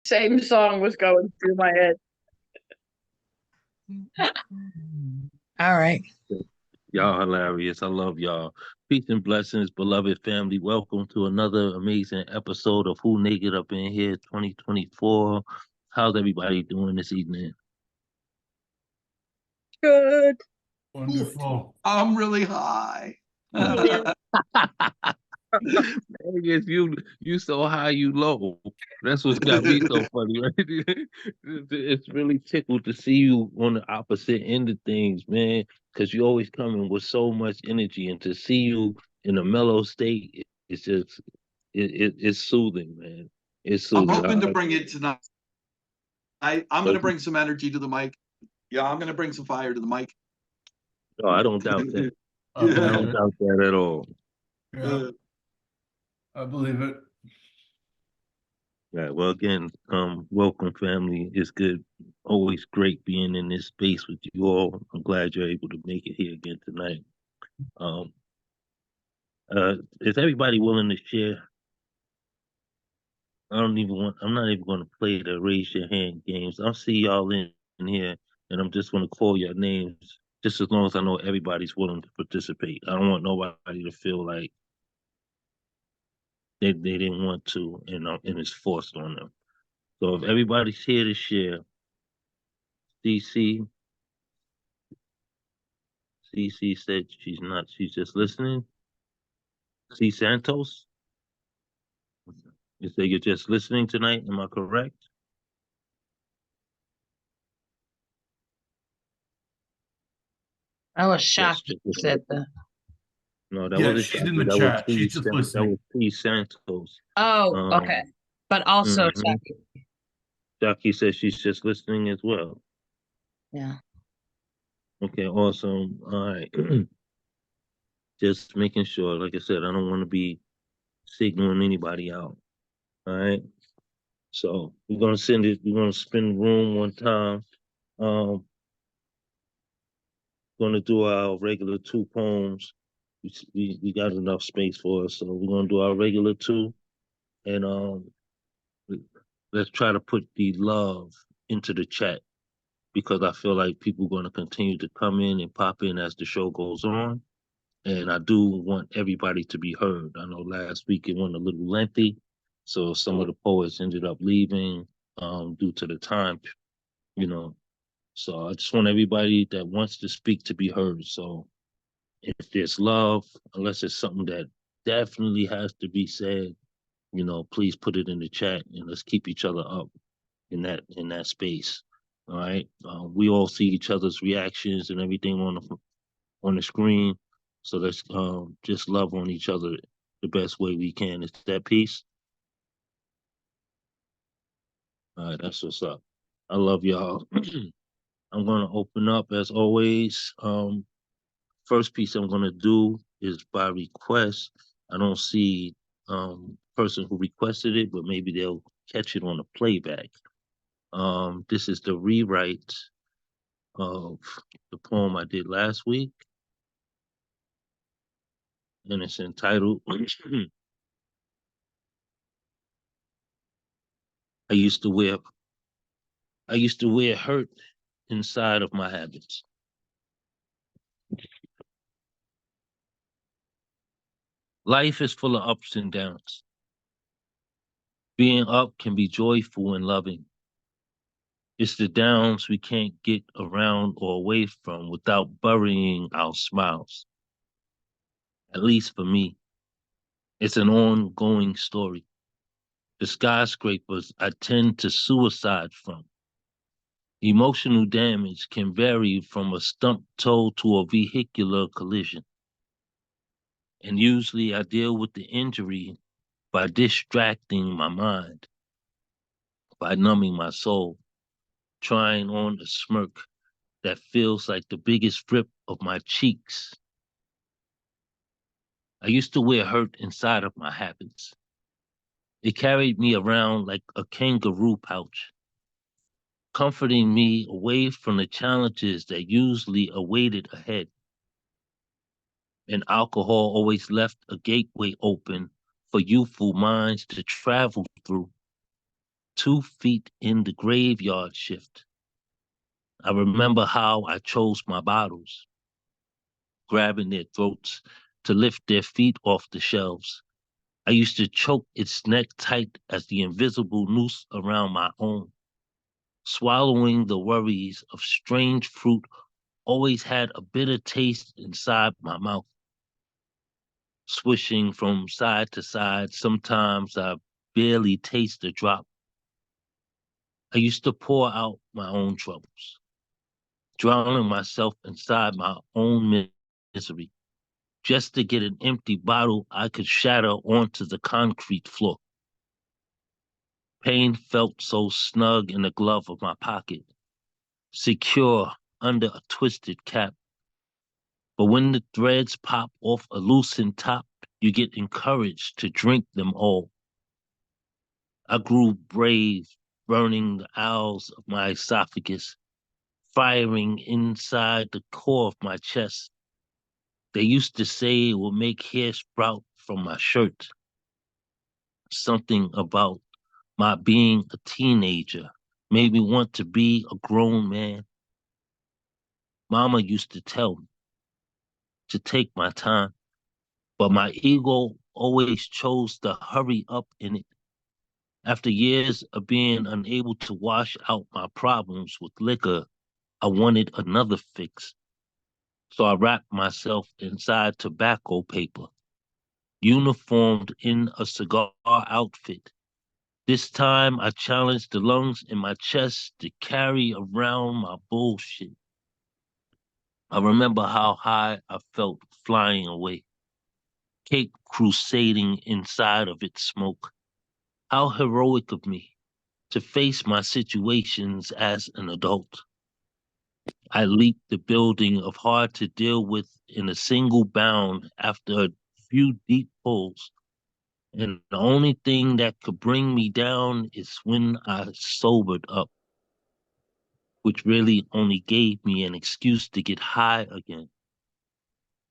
same song was going through my head. All right. Y'all hilarious. I love y'all. Peace and blessings, beloved family. Welcome to another amazing episode of Who Naked Up in Here 2024. How's everybody doing this evening? Good. Wonderful. I'm really high. Vegas, you so high, you low. That's what's got me so funny, right? It's really tickled to see you on the opposite end of things, man. Because you always come in with so much energy, and to see you in a mellow state, it's just it's soothing, man. It's I'm soothing. hoping to bring it tonight. I'm going So, to bring some energy to the mic. Yeah, I'm going to bring some fire to the mic. no, I don't doubt that. I I believe don't it. doubt that at all. Yeah, I believe it. Right. Well, again, welcome, family. It's good. Always great being in this space with you all. I'm glad you're able to make it here again tonight. Um, is everybody willing to share? I'm not even going to play the raise your hand games. I'll see y'all in here, and I'm just going to call your names just as long as I know everybody's willing to participate. I don't want nobody to feel like they didn't want to, and it's forced on them. So if everybody's here to share, CC, CC said she's not. She's just listening. C Santos, you say you're just listening tonight. Am I correct? I was Yes. shocked Just you listening. said that. No, that Yeah, wasn't she's in Shaki. the That was chat. C. She's just That listening. was C Santos. Oh, okay. But also Mhm. Jackie. Shaki says she's just listening as well. Yeah. Okay, awesome. All right. Just making sure. Like I said, I don't want to be signaling anybody out. All right. So we're gonna send it. We're gonna spin the room one time. Um, gonna do our regular two poems. We got enough space for us, so we're gonna do our regular two, and let's try to put the love into the chat because I feel like people are gonna continue to come in and pop in as the show goes on, and I do want everybody to be heard. I know last week it went a little lengthy, so some of the poets ended up leaving due to the time, you know. So I just want everybody that wants to speak to be heard. So if there's love, unless it's something that definitely has to be said, please put it in the chat and let's keep each other up in that space. All right. We all see each other's reactions and everything on the screen, so let's just love on each other the best way we can. Is that peace? All right, that's what's up. I love y'all. I'm gonna open up as always. First piece I'm gonna do is by request. I don't see person who requested it, but maybe they'll catch it on the playback. This is the rewrite of the poem I did last week, and it's entitled I used to wear I used to wear hurt inside of my habits. Life is full of ups and downs. Being up can be joyful and loving. It's the downs we can't get around or away from without burying our smiles. At least for me, it's an ongoing story. The skyscrapers I tend to suicide from. Emotional damage can vary from a stumped toe to a vehicular collision. And usually I deal with the injury by distracting my mind, by numbing my soul, trying on a smirk that feels like the biggest rip of my cheeks. I used to wear hurt inside of my habits. It carried me around like a kangaroo pouch, comforting me away from the challenges that usually awaited ahead. And alcohol always left a gateway open for youthful minds to travel through, 2 feet in the graveyard shift. I remember how I chose my bottles, grabbing their throats to lift their feet off the shelves. I used to choke its neck tight as the invisible noose around my own. Swallowing the worries of strange fruit always had a bitter taste inside my mouth. Swishing from side to side, sometimes I barely taste a drop. I used to pour out my own troubles, drowning myself inside my own misery, just to get an empty bottle I could shatter onto the concrete floor. Pain felt so snug in the glove of my pocket, secure under a twisted cap. But when the threads pop off a loosened top, you get encouraged to drink them all. I grew brave, burning the owls of my esophagus, firing inside the core of my chest. They used to say it would make hair sprout from my shirt. Something about my being a teenager made me want to be a grown man. Mama used to tell me to take my time, but my ego always chose to hurry up in it. After years of being unable to wash out my problems with liquor, I wanted another fix. So I wrapped myself inside tobacco paper, uniformed in a cigar outfit. This time I challenged the lungs in my chest to carry around my bullshit. I remember how high I felt flying away, cake crusading inside of its smoke. How heroic of me to face my situations as an adult. I leaped the building of hard to deal with in a single bound after a few deep pulls. And the only thing that could bring me down is when I sobered up, which really only gave me an excuse to get high again.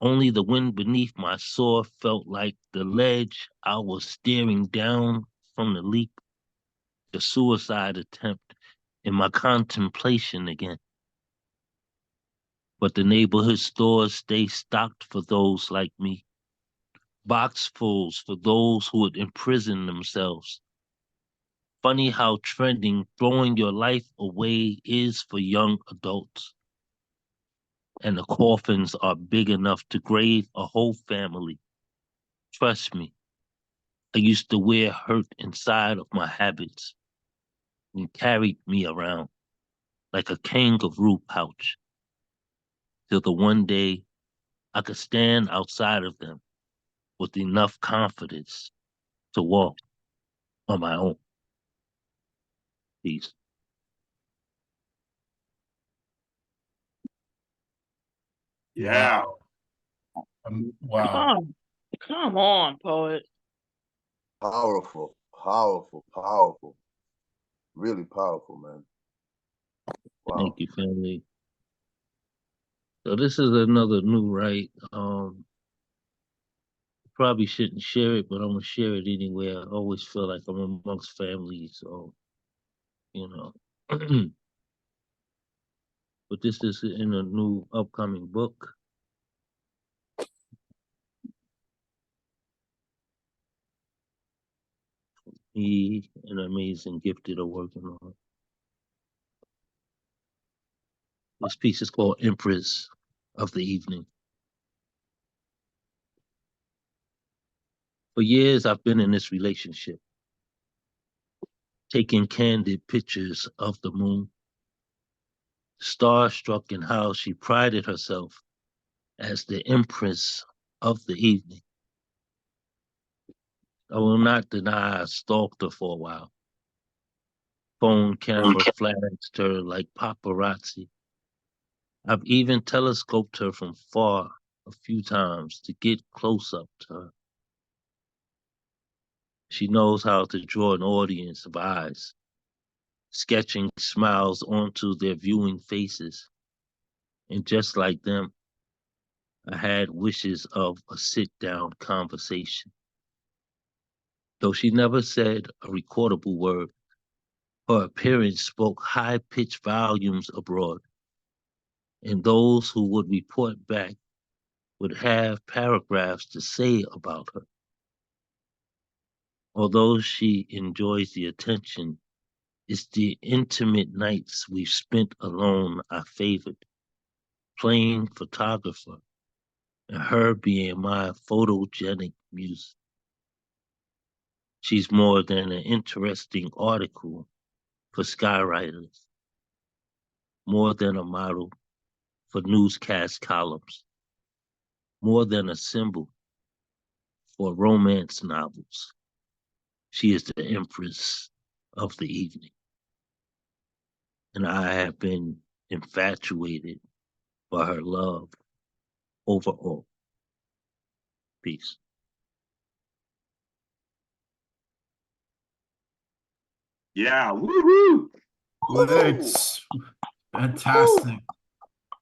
Only the wind beneath my sword felt like the ledge I was staring down from the leap, the suicide attempt in my contemplation again. But the neighborhood stores stay stocked for those like me, boxfuls for those who would imprison themselves. Funny how trending throwing your life away is for young adults. And the coffins are big enough to grave a whole family. Trust me, I used to wear hurt inside of my habits and carried me around like a kangaroo pouch till the one day I could stand outside of them with enough confidence to walk on my own. Peace. Yeah. Wow. Come on, poet. Powerful, powerful, powerful. Really powerful, man. Wow. Thank you, family. So this is another new right. Probably shouldn't share it, but I'm gonna share it anyway. I always feel like I'm amongst family, so you know. But this is in a new upcoming book. He and Amazing Gifted are working on. This piece is called Empress of the Evening. For years, I've been in this relationship, taking candid pictures of the moon, starstruck in how she prided herself as the Empress of the Evening. I will not deny I stalked her for a while. Phone camera flashed her like paparazzi. I've even telescoped her from far a few times to get close up to her. She knows how to draw an audience of eyes, sketching smiles onto their viewing faces. And just like them, I had wishes of a sit-down conversation. Though she never said a recordable word, Her appearance spoke high-pitched volumes abroad, and those who would report back would have paragraphs to say about her. Although she enjoys the attention, it's the intimate nights we've spent alone I favored, playing photographer, and her being my photogenic muse. She's more than an interesting article for skywriters, more than a model for newscast columns, more than a symbol for romance novels. She is the empress of the evening. And I have been infatuated by her love overall. Peace. Yeah, woo-hoo. Witz. Fantastic.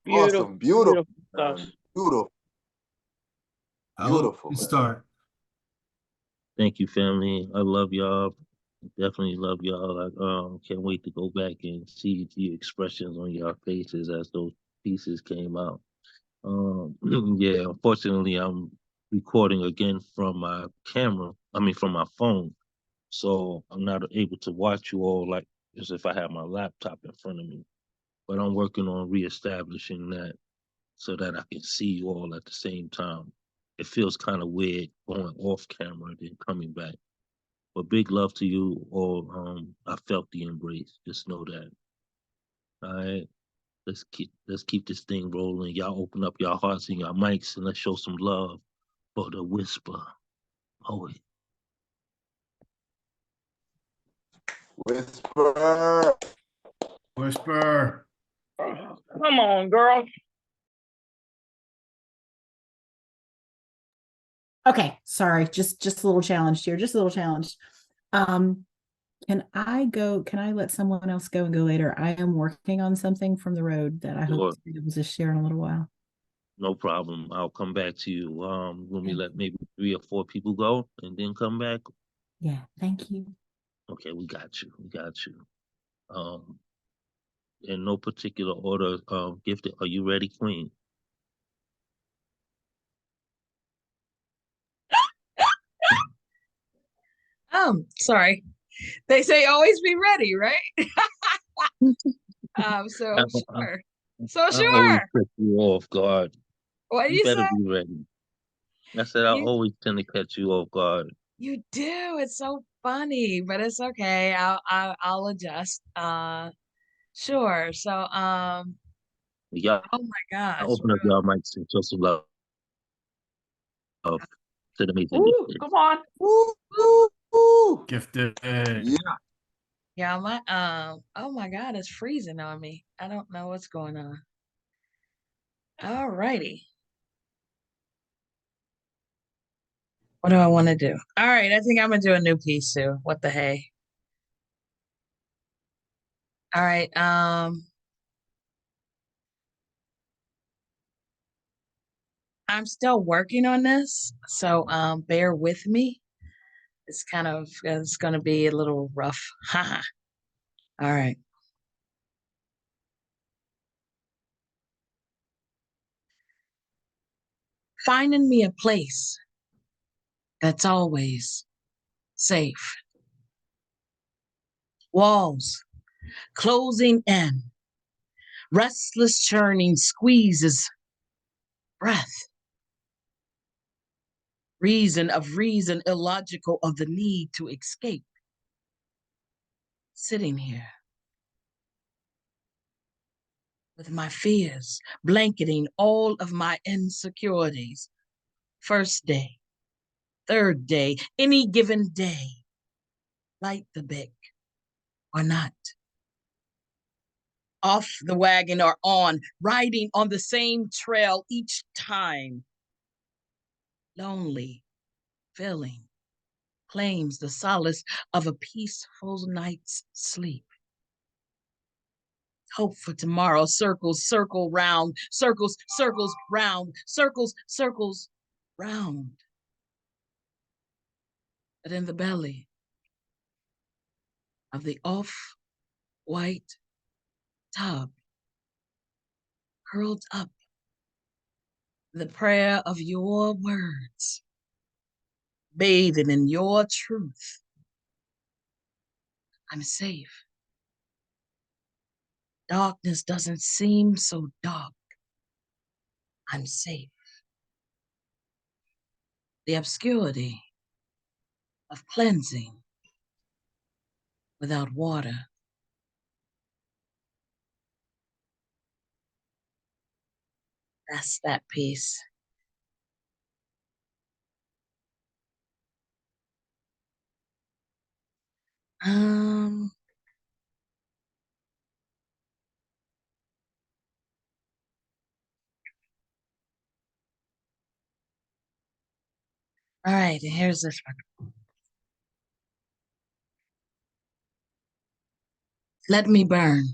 Beautiful, Awesome, beautiful, stuff. man. Beautiful. I love Beautiful, the man. start. Thank you, family. I love y'all. Definitely love y'all. I can't wait to go back and see the expressions on your faces as those pieces came out. Yeah, unfortunately, I'm recording again from my camera. I mean, from my phone. So I'm not able to watch you all like as if I had my laptop in front of me. But I'm working on reestablishing that so that I can see you all at the same time. It feels kind of weird going off camera then coming back. But big love to you all. I felt the embrace. Just know that. All right. Let's keep this thing rolling. Y'all open up your hearts and your mics and let's show some love for the whisper poet. Whisper. Whisper. Come on, girl. Okay, sorry, just a little challenge here, just a little challenge. Can I let someone else go and go later? I am working on something from the road that I Sure. hope to be able to share in a little while. No problem. I'll come back to you. When we Okay. let maybe 3 or 4 people go and then come back. Yeah, thank you. Okay, we got you. We got you. In no particular order, Gifted, are you ready, Queen? Sorry. They say always be ready, right? So I, sure. I So always sure. put you off guard. What do You you better say? be ready. I said I You always tend to catch you off guard. you do. It's so funny, but it's okay. I'll adjust. Sure. So Y'all oh my gosh. open up y'all mics and show some love to the amazing Ooh, Gifted. come on. Woo, woo, woo. Gifted. Yeah. Yeah, my oh my God, it's freezing on me. I don't know what's going on. All righty. What do I want to do? All right, I think I'm gonna do a new piece too. What the hey? All right, I'm still working on this, so bear with me. It's gonna be a little rough. Haha. All right. Finding me a place that's always safe. Walls closing in. Restless churning squeezes breath. Reason of reason, illogical of the need to escape. Sitting here with my fears, blanketing all of my insecurities. First day, third day, any given day. Light the bick or not. Off the wagon or on, riding on the same trail each time. Lonely, feeling, claims the solace of a peaceful night's sleep. Hope for tomorrow, circles, circle round, circles, circles round, circles, circles round. But in the belly of the off white tub, curled up, the prayer of your words, bathing in your truth. I'm safe. Darkness doesn't seem so dark. I'm safe. The obscurity of cleansing without water. That's that piece. All right, and here's this one. Let me burn.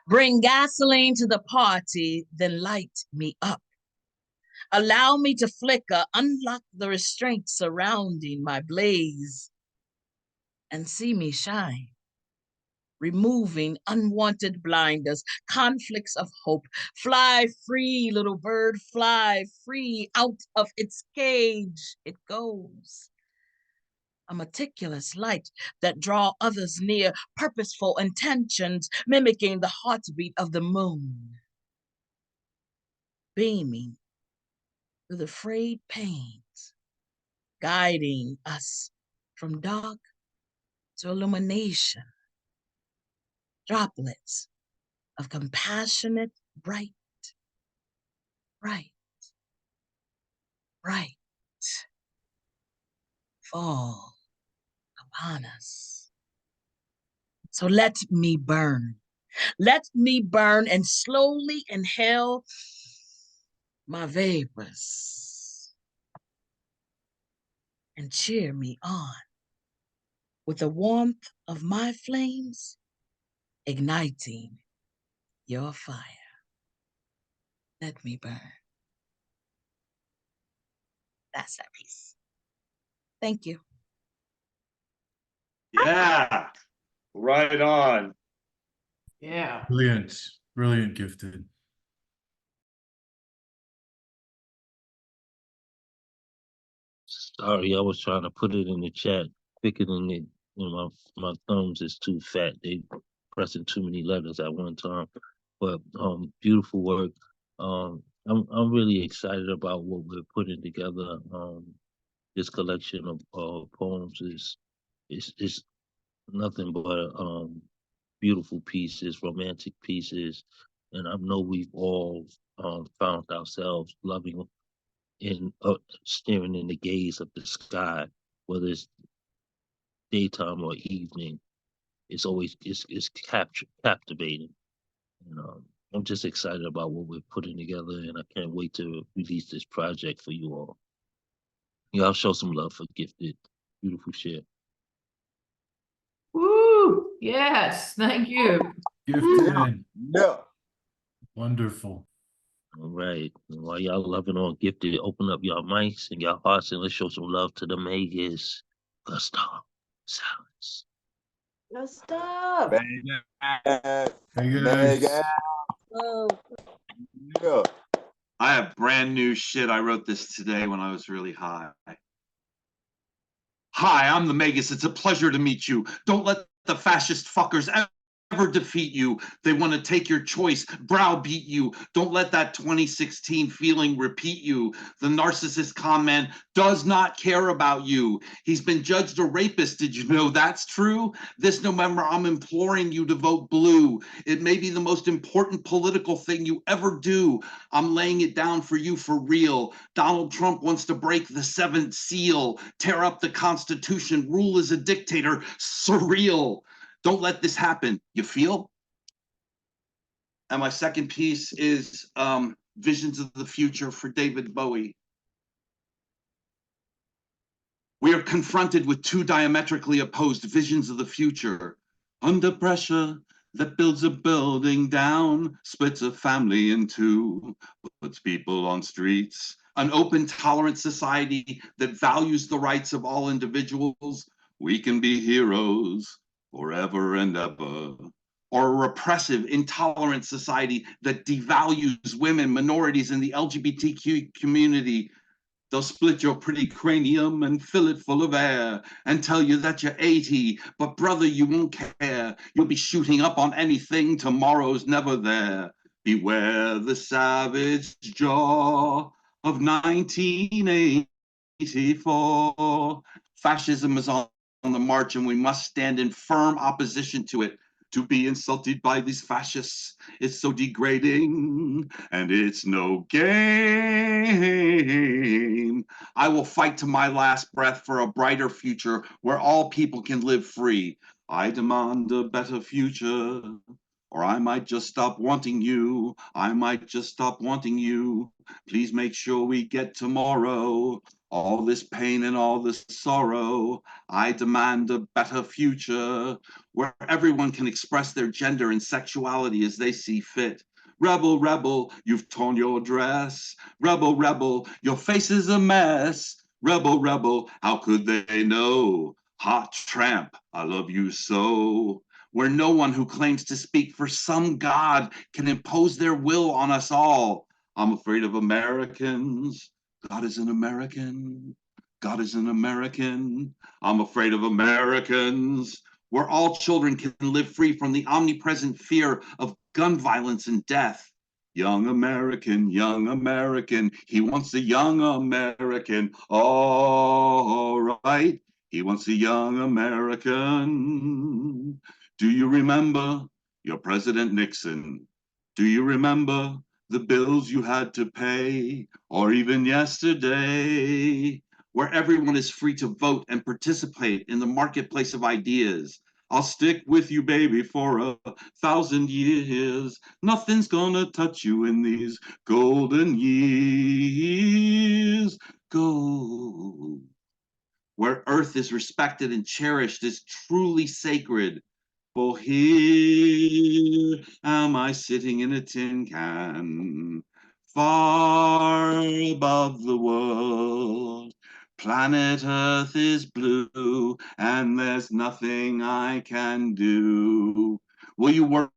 Bring gasoline to the party, then light me up. Allow me to flicker, unlock the restraints surrounding my blaze, and see me shine. Removing unwanted blinders, conflicts of hope. Fly free, little bird, fly free. Out of its cage it goes. A meticulous light that draw others near, purposeful intentions, mimicking the heartbeat of the moon. Beaming through the frayed panes, guiding us from dark to illumination. Droplets of compassionate, bright, bright, bright fall upon us. So let me burn. Let me burn and slowly inhale my vapors and cheer me on with the warmth of my flames, igniting your fire. Let me burn. That's that piece. Thank you. Yeah. Right on. Yeah. Brilliant. Brilliant, gifted. Sorry, I was trying to put it in the chat quicker than it. You know, my thumbs is too fat. They pressing too many letters at one time. But beautiful work. I'm really excited about what we're putting together. This collection of poems is nothing but beautiful pieces, romantic pieces, and I know we've all found ourselves loving in staring in the gaze of the sky, whether it's daytime or evening. It's always it's captivating. And I'm just excited about what we're putting together, and I can't wait to release this project for you all. Y'all show some love for Gifted. Beautiful shit. Woo! Yes, thank you. Gifted. Yeah. Wonderful. All right. And while y'all loving on Gifted, open up y'all mics and y'all hearts and let's show some love to the Megas. Gustav. Silence. Gustav. Mega. Hey guys. Mega. Yeah. I have brand new shit. I wrote this today when I was really high. Hi, I'm the Magus. It's a pleasure to meet you. Don't let the fascist fuckers ever defeat you. They want to take your choice, browbeat you. Don't let that 2016 feeling repeat you. The narcissist con man does not care about you. He's been judged a rapist. Did you know that's true? This November, I'm imploring you to vote blue. It may be the most important political thing you ever do. I'm laying it down for you for real. Donald Trump wants to break the seventh seal, tear up the Constitution, rule as a dictator. Surreal. Don't let this happen. You feel? And my second piece is Visions of the Future for David Bowie. We are confronted with two diametrically opposed visions of the future. Under pressure that builds a building down, splits a family in two, puts people on streets. An open, tolerant society that values the rights of all individuals. We can be heroes. forever and ever. Or a repressive, intolerant society that devalues women, minorities, and the LGBTQ community. They'll split your pretty cranium and fill it full of air and tell you that you're 80, but brother, you won't care. You'll be shooting up on anything, tomorrow's never there. Beware the savage jaw of 1984. Fascism is on the march and we must stand in firm opposition to it. To be insulted by these fascists is so degrading, and it's no game. I will fight to my last breath for a brighter future where all people can live free. I demand a better future, or I might just stop wanting you. I might just stop wanting you. Please make sure we get tomorrow. All this pain and all this sorrow. I demand a better future where everyone can express their gender and sexuality as they see fit. Rebel, rebel, you've torn your dress. Rebel, rebel, your face is a mess. Rebel, rebel, how could they know? Hot tramp, I love you so. Where no one who claims to speak for some God can impose their will on us all. I'm afraid of Americans. God is an American. God is an American. I'm afraid of Americans. Where all children can live free from the omnipresent fear of gun violence and death. Young American, he wants a young American. All right, he wants a young American. Do you remember your President Nixon? Do you remember the bills you had to pay? Or even yesterday, where everyone is free to vote and participate in the marketplace of ideas. I'll stick with you, baby, for 1,000 years. Nothing's gonna touch you in these golden years. Go. Where earth is respected and cherished is truly sacred. For here am I sitting in a tin can, far above the world. Planet Earth is blue, and there's nothing I can do. Will you work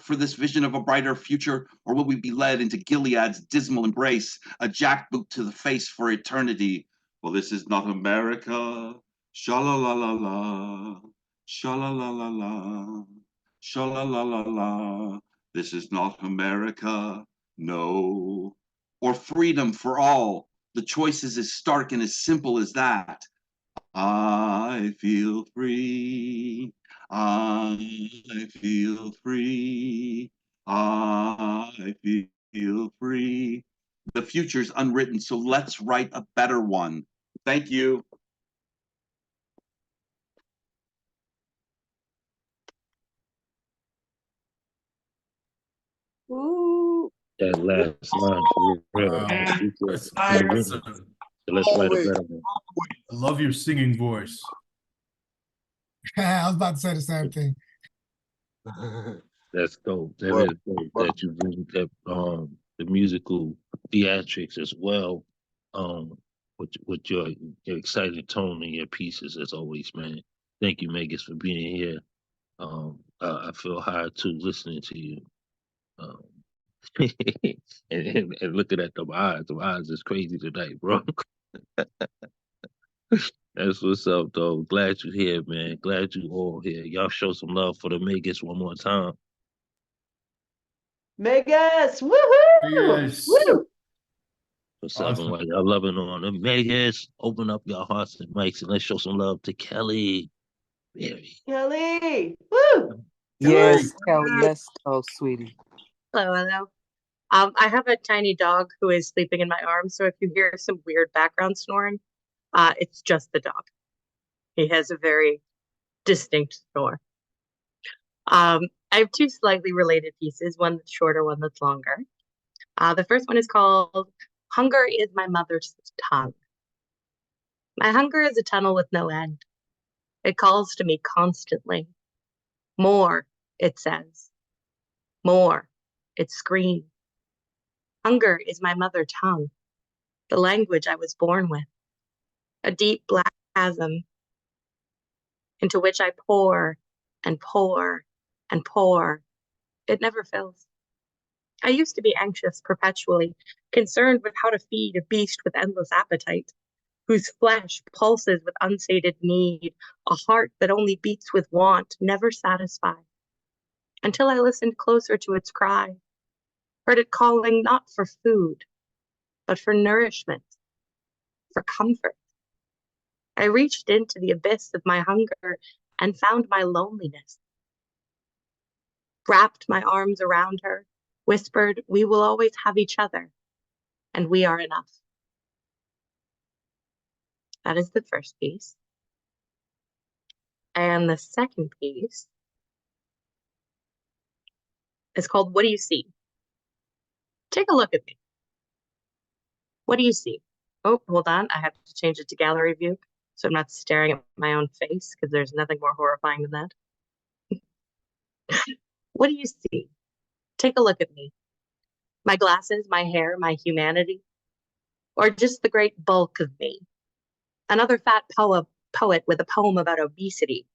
for this vision of a brighter future, or will we be led into Gilead's dismal embrace, a jackboot to the face for eternity? Well, this is not America. Sha-la-la-la-la. Sha-la-la-la-la. Sha-la-la-la-la. This is not America. No. Or freedom for all. The choice is as stark and as simple as that. I feel free. I feel free. I feel free. The future's unwritten, so let's write a better one. Thank you. That last line for real. Wow. Yeah. That's Nice. So awesome. let's write a better one. I love your singing voice. I was about to say the same thing. That's dope. That Well, is dope well. that you bring that the musical theatrics as well. With your exciting tone and your pieces as always, man. Thank you, Megas, for being here. I feel high too listening to you. Um, and looking at them eyes. Them eyes is crazy tonight, bro. That's what's up, though. Glad you're here, man. Glad you all here. Y'all show some love for the Megas one more time. Megas, woohoo! Yes. Woo! For seven, Awesome. while y'all loving on the Megas, open up your hearts and mics and let's show some love to Kelly. Mary. Kelly, woo! Yes, Kelly, let's go, sweetie. Hello, hello. I have a tiny dog who is sleeping in my arms, so if you hear some weird background snoring, it's just the dog. He has a very distinct snore. I have two slightly related pieces, one that's shorter, one that's longer. The first one is called Hunger is My Mother's Tongue. My hunger is a tunnel with no end. It calls to me constantly. More, it says. More, it screams. Hunger is my mother tongue, the language I was born with. A deep black chasm into which I pour and pour and pour. It never fills. I used to be anxious perpetually, concerned with how to feed a beast with endless appetite, whose flesh pulses with unsated need, a heart that only beats with want, never satisfied. Until I listened closer to its cry, heard it calling not for food, but for nourishment, for comfort. I reached into the abyss of my hunger and found my loneliness. Wrapped my arms around her, whispered, "We will always have each other, and we are enough." That is the first piece. And the second piece is called "What Do You See?" Take a look at me. What do you see? Oh, hold on. I have to change it to gallery view so I'm not staring at my own face because there's nothing more horrifying than that. What do you see? Take a look at me. My glasses, my hair, my humanity, or just the great bulk of me? Another fat poet with a poem about obesity.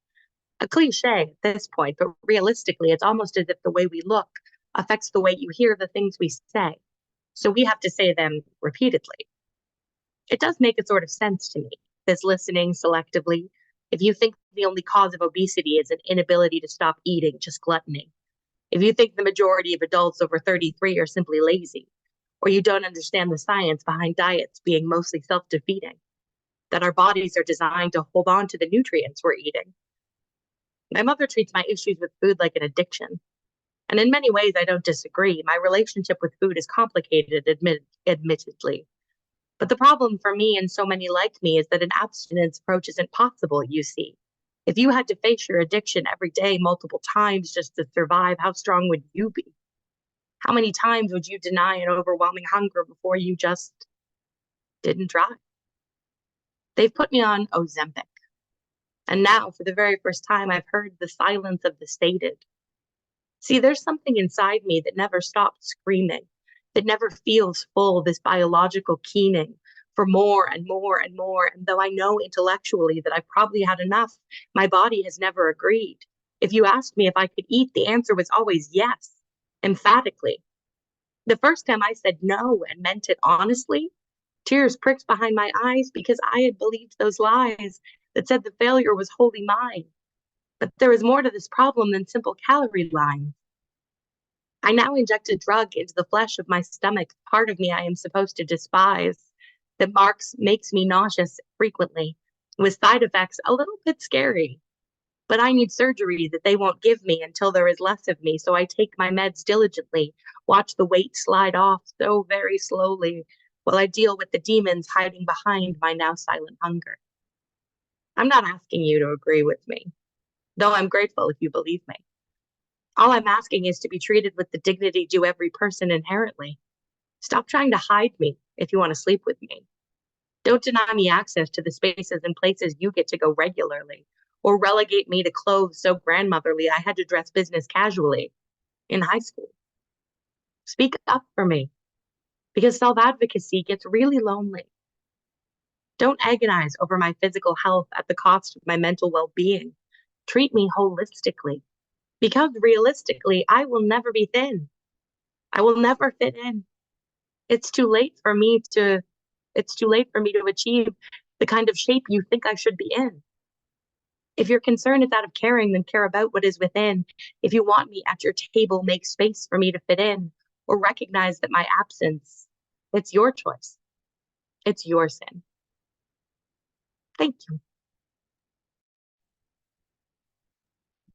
A cliche at this point, but realistically, it's almost as if the way we look affects the way you hear the things we say. So we have to say them repeatedly. It does make a sort of sense to me, this listening selectively. If you think the only cause of obesity is an inability to stop eating, just gluttony. If you think the majority of adults over 33 are simply lazy, or you don't understand the science behind diets being mostly self-defeating, that our bodies are designed to hold on to the nutrients we're eating. My mother treats my issues with food like an addiction. And in many ways, I don't disagree. My relationship with food is complicated, admittedly. But the problem for me and so many like me is that an abstinence approach isn't possible, you see. If you had to face your addiction every day, multiple times just to survive, how strong would you be? How many times would you deny an overwhelming hunger before you just didn't try? They've put me on Ozempic. And now, for the very first time, I've heard the silence of the sated. See, there's something inside me that never stops screaming, that never feels full, this biological keening for more and more and more. And though I know intellectually that I've probably had enough, my body has never agreed. If you asked me if I could eat, the answer was always yes, emphatically. The first time I said no and meant it honestly, tears pricked behind my eyes because I had believed those lies that said the failure was wholly mine. But there is more to this problem than simple calorie lines. I now inject a drug into the flesh of my stomach, part of me I am supposed to despise, that makes me nauseous frequently, with side effects a little bit scary. But I need surgery that they won't give me until there is less of me, so I take my meds diligently, watch the weight slide off so very slowly, while I deal with the demons hiding behind my now silent hunger. I'm not asking you to agree with me, though I'm grateful if you believe me. All I'm asking is to be treated with the dignity due every person inherently. Stop trying to hide me if you want to sleep with me. Don't deny me access to the spaces and places you get to go regularly, or relegate me to clothes so grandmotherly I had to dress business casually in high school. Speak up for me, because self-advocacy gets really lonely. Don't agonize over my physical health at the cost of my mental well-being. Treat me holistically, because realistically, I will never be thin. I will never fit in. It's too late for me to achieve the kind of shape you think I should be in. If your concern is out of caring, then care about what is within. If you want me at your table, make space for me to fit in, or recognize that my absence, it's your choice. It's your sin. Thank you.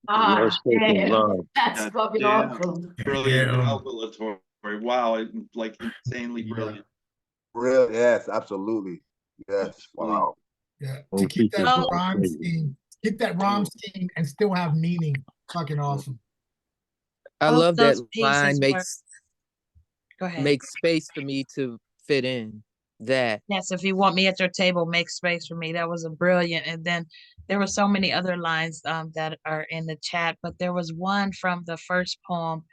Ah, Unspoken damn. love. That's God fucking damn. awesome. Brilliant, Yeah, revelatory. Wow, like insanely Yeah. brilliant. Real, yes, absolutely. Yes. Absolutely. Wow. Yeah, Oh, to keep that people rhyme crazy. scheme, and still have meaning. Fucking awesome. I Both love that those line pieces were. Go ahead. make space for me to fit in. That Yes, if you want me at your table, make space for me. That was a brilliant. And then there were so many other lines that are in the chat, but there was one from the first poem.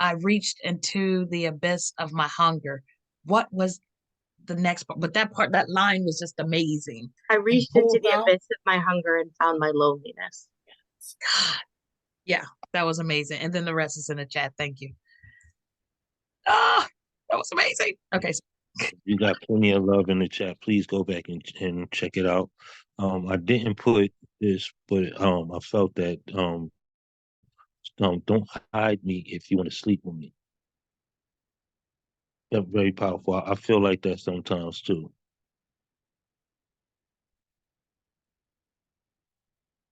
I reached into the abyss of my hunger. What was the next part, but that line was just amazing. I reached pulled into the out- abyss of my hunger and found my loneliness. God. Yeah, that was amazing. And then the rest is in the chat. Thank you. Ah, that was amazing. Okay. You got plenty of love in the chat. Please go back and check it out. I didn't put this, but I felt that don't hide me if you want to sleep with me. That's very powerful. I feel like that sometimes too.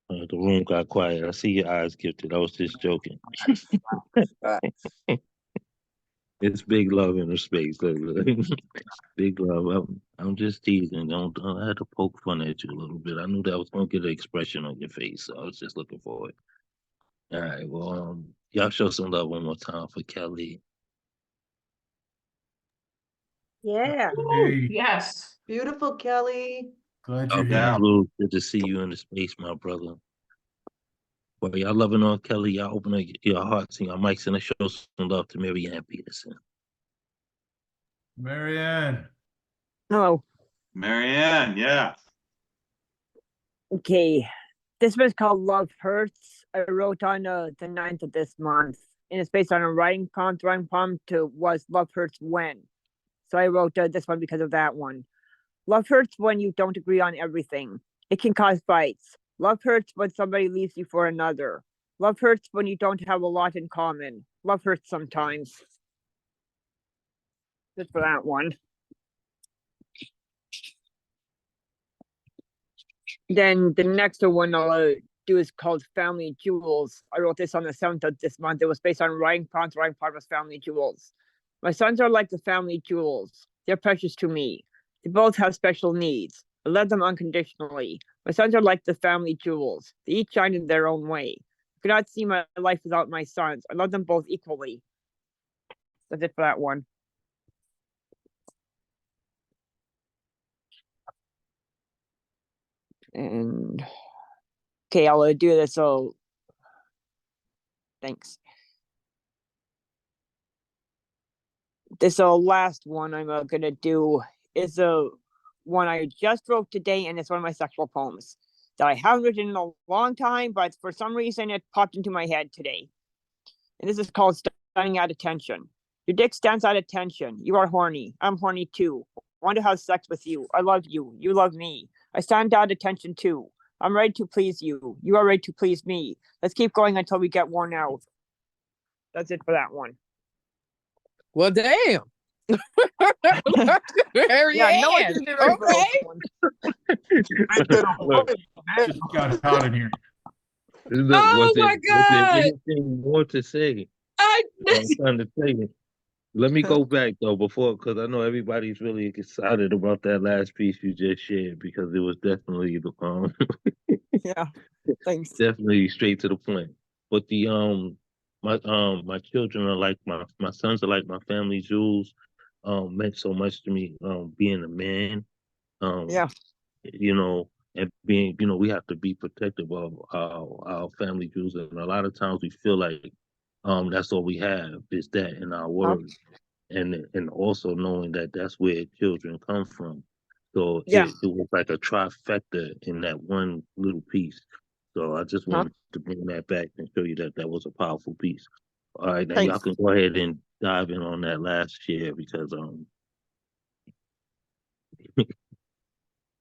The room got quiet. I see your eyes, Gifted. I was just joking. It's big love in the space. Look, look. Big love. I'm just teasing. I had to poke fun at you a little bit. I knew that was gonna get an expression on your face, so I was just looking for it. All right. Well, y'all show some love one more time for Kelly. Yeah. Hey, Yes. Beautiful, Kelly. glad you're Okay, here. Blue, good to see you in the space, my brother. Well, y'all loving on Kelly. Y'all open up your hearts and your mics and let's show some love to Marianne Peterson. Marianne. Hello. Marianne, yeah. Okay. This was called Love Hurts. I wrote on the 9th of this month. And it's based on a writing prompt. The writing prompt was Love Hurts When. So I wrote this one because of that one. Love hurts when you don't agree on everything. It can cause fights. Love hurts when somebody leaves you for another. Love hurts when you don't have a lot in common. Love hurts sometimes. Just for that one. Then the next one I'll do is called Family Jewels. I wrote this on the 7th of this month. It was based on writing prompts. Writing part was Family Jewels. My sons are like the family jewels. They're precious to me. They both have special needs. I love them unconditionally. My sons are like the family jewels. They each shine in their own way. I could not see my life without my sons. I love them both equally. That's it for that one. And okay, I'll do this. So thanks. This last one I'm gonna do is a one I just wrote today, and it's one of my sexual poems that I haven't written in a long time, but for some reason it popped into my head today. And this is called Standing at Attention. Your dick stands at attention. You are horny. I'm horny too. Want to have sex with you. I love you. You love me. I stand at attention too. I'm ready to please you. You are ready to please me. Let's keep going until we get worn out. That's it for that one. Well, damn. Very Yeah, no, I didn't do it for okay. this one. Just got hot in here. Look, Oh was my there God. anything more to say? I I'm trying to say it. Let me go back though because I know everybody's really excited about that last piece you just shared because it was definitely Yeah, thanks. definitely straight to the point. But my children are like my sons are like my family jewels. Meant so much to me. Being a man. Yeah. You know, and being, we have to be protective of our family jewels, and a lot of times we feel like that's all we have is that in our world, and also knowing that that's where children come from. So Yeah. it was like a trifecta in that one little piece. So I just wanted to bring that back and show you that that was a powerful piece. All right, now y'all Thanks. can go ahead and dive in on that last share because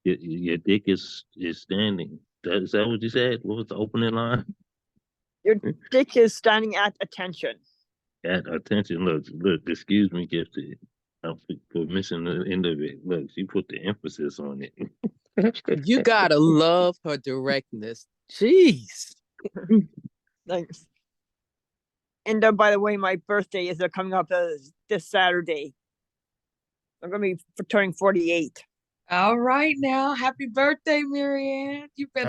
your dick is standing. Is that what you said? What was the opening line? Your dick is standing at attention. At attention. Look. Excuse me, Gifted. For missing the end of it. Look, she put the emphasis on it. You gotta love her directness. Jeez. Thanks. And by the way, my birthday is coming up this Saturday. I'm gonna be turning 48. All right now. Happy birthday, Marianne. You better